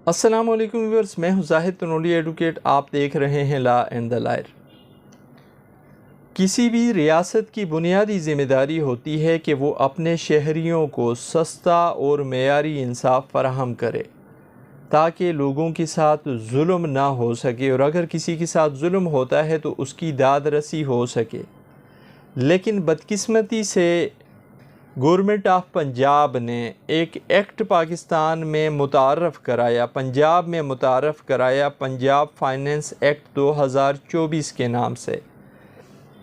अस्सलाम वालेकुम व्यूअर्स, मैं हूं जाहिद तनोली एडवोकेट। आप देख रहे हैं लॉ एंड द लॉयर। किसी भी रियासत की बुनियादी ज़िम्मेदारी होती है कि वो अपने शहरियों को सस्ता और मेयारी इंसाफ फराहम करे ताकि लोगों के साथ जुल्म ना हो सके, और अगर किसी के साथ जुल्म होता है तो उसकी दाद रसी हो सके। लेकिन बदकिस्मती से गवर्नमेंट ऑफ पंजाब ने एक एक्ट पाकिस्तान में मुतारफ़ कराया, पंजाब में मुतारफ़ कराया, पंजाब फाइनेंस एक्ट 2024 के नाम से।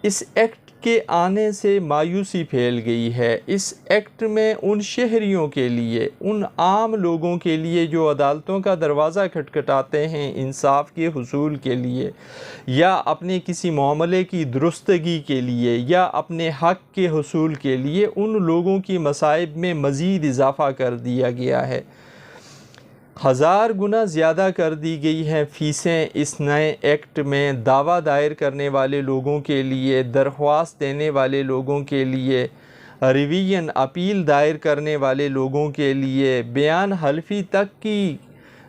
इस एक्ट के आने से मायूसी फैल गई है। इस एक्ट में उन शहरियों के लिए, उन आम लोगों के लिए जो अदालतों का दरवाज़ा खटखटाते हैं इंसाफ के हुसूल के लिए, या अपने किसी मामले की दुरुस्तगी के लिए, या अपने हक़ के हुसूल के लिए, उन लोगों की मसाइब में मज़ीद इजाफ़ा कर दिया गया है। 1000 गुना ज़्यादा कर दी गई हैं फ़ीसें इस नए एक्ट में। दावा दायर करने वाले लोगों के लिए, दरख्वास्त देने वाले लोगों के लिए, रिवीजन अपील दायर करने वाले लोगों के लिए, बयान हल्फी तक की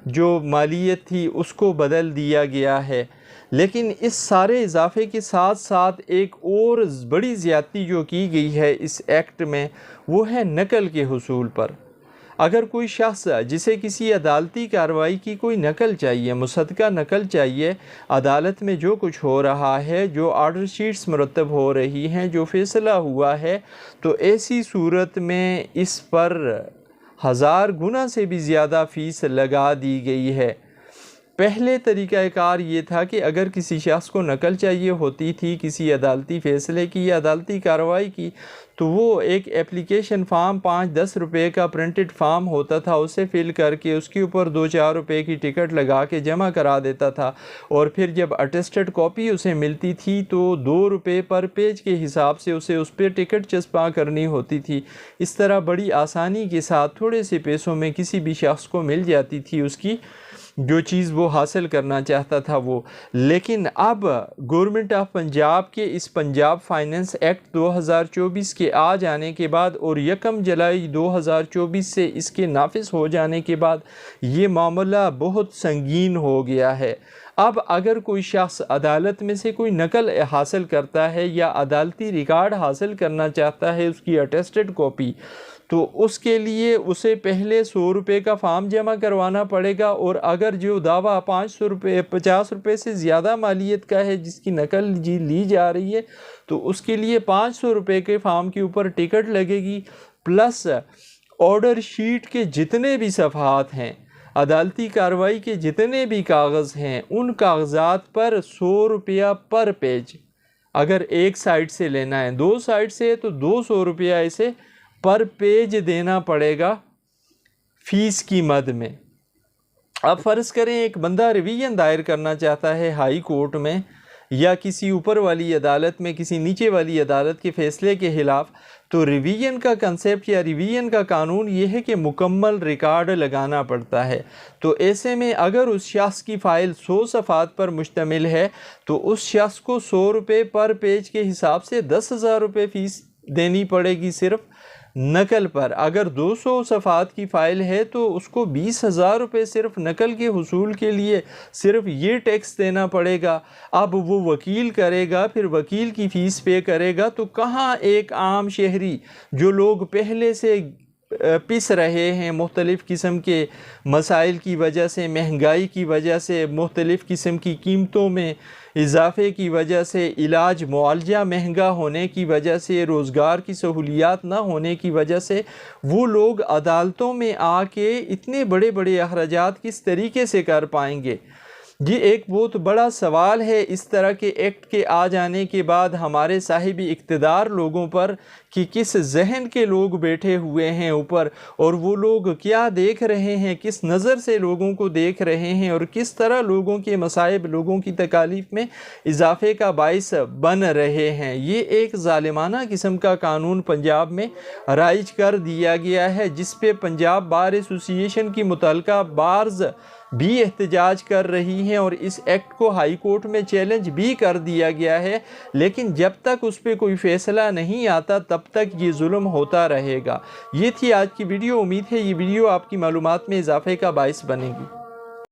जो मालियत थी उसको बदल दिया गया है। लेकिन इस सारे इजाफे के साथ साथ एक और बड़ी ज़्यादती जो की गई है इस एक्ट में, वो है नकल के हुसूल पर। अगर कोई शख्स जिसे किसी अदालती कार्रवाई की कोई नकल चाहिए, मुसद्दका नकल चाहिए, अदालत में जो कुछ हो रहा है, जो आर्डर शीट्स मुरतब हो रही हैं, जो फ़ैसला हुआ है, तो ऐसी सूरत में इस पर 1000 गुना से भी ज़्यादा फ़ीस लगा दी गई है। पहले तरीक़ाकार ये था कि अगर किसी शख्स को नकल चाहिए होती थी किसी अदालती फ़ैसले की या अदालती कार्रवाई की, तो वो एक एप्लीकेशन फ़ार्म 5-10 रुपए का प्रिंटेड फ़ार्म होता था, उसे फ़िल करके उसके ऊपर 2-4 रुपए की टिकट लगा के जमा करा देता था, और फिर जब अटेस्टेड कॉपी उसे मिलती थी तो 2 रुपए पर पेज के हिसाब से उसे उस पर टिकट चस्पा करनी होती थी। इस तरह बड़ी आसानी के साथ थोड़े से पैसों में किसी भी शख्स को मिल जाती थी उसकी जो चीज़ वो हासिल करना चाहता था वो। लेकिन अब गवर्नमेंट ऑफ पंजाब के इस पंजाब फाइनेंस एक्ट 2024 के आ जाने के बाद और 1 जुलाई 2024 से इसके नाफिज हो जाने के बाद ये मामला बहुत संगीन हो गया है। अब अगर कोई शख्स अदालत में से कोई नकल हासिल करता है या अदालती रिकॉर्ड हासिल करना चाहता है उसकी अटेस्टेड कॉपी, तो उसके लिए उसे पहले 100 रुपये का फ़ार्म जमा करवाना पड़ेगा, और अगर जो दावा 500 रुपये 50 रुपये से ज़्यादा मालियत का है जिसकी नकल ली जा रही है, तो उसके लिए 500 रुपये के फ़ार्म के ऊपर टिकट लगेगी, प्लस ऑर्डर शीट के जितने भी सफ़हात हैं, अदालती कार्रवाई के जितने भी कागज़ हैं, उन कागज़ात पर 100 रुपया पर पेज। अगर एक साइड से लेना है, 2 साइड से तो 200 रुपया ऐसे पर पेज देना पड़ेगा फ़ीस की मद में। अब फ़र्ज़ करें एक बंदा रिवीजन दायर करना चाहता है हाई कोर्ट में या किसी ऊपर वाली अदालत में किसी नीचे वाली अदालत के फ़ैसले के ख़िलाफ़, तो रिवीजन का कंसेप्ट या रिवीजन का कानून ये है कि मुकम्मल रिकॉर्ड लगाना पड़ता है। तो ऐसे में अगर उस शख्स की फ़ाइल 100 सफ़ात पर मुश्तमिल है तो उस शख्स को 100 रुपये पर पेज के हिसाब से 10,000 रुपये फ़ीस देनी पड़ेगी सिर्फ़ नकल पर। अगर 200 सफ़ात की फ़ाइल है तो उसको 20,000 रुपये सिर्फ नकल के हुसूल के लिए सिर्फ ये टैक्स देना पड़ेगा। अब वो वकील करेगा, फिर वकील की फ़ीस पे करेगा, तो कहाँ एक आम शहरी जो लोग पहले से पिस रहे हैं मुख्तलिफ़ किस्म के मसाइल की वजह से, महंगाई की वजह से, मुख्तलिफ़ किस्म की कीमतों में इजाफ़े की वजह से, इलाज मुआलजा महंगा होने की वजह से, रोज़गार की सहूलियात ना होने की वजह से, वो लोग अदालतों में आके इतने बड़े बड़े अखराजात किस तरीके से कर पाएंगे। ये एक बहुत बड़ा सवाल है इस तरह के एक्ट के आ जाने के बाद हमारे साहिबी इक़्तिदार लोगों पर कि किस जहन के लोग बैठे हुए हैं ऊपर, और वो लोग क्या देख रहे हैं, किस नज़र से लोगों को देख रहे हैं, और किस तरह लोगों के मसाइब, लोगों की तकालीफ में इजाफ़े का बाइस बन रहे हैं। ये एक ज़ालिमाना किस्म का कानून पंजाब में राइज कर दिया गया है, जिस पे पंजाब बार एसोसिएशन की मुतल्लिका बार्स भी एहतजाज कर रही हैं, और इस एक्ट को हाई कोर्ट में चैलेंज भी कर दिया गया है। लेकिन जब तक उस पर कोई फ़ैसला नहीं आता तब तक ये जुल्म होता रहेगा। ये थी आज की वीडियो। उम्मीद है ये वीडियो आपकी मालूमात में इजाफे का बाइस बनेगी।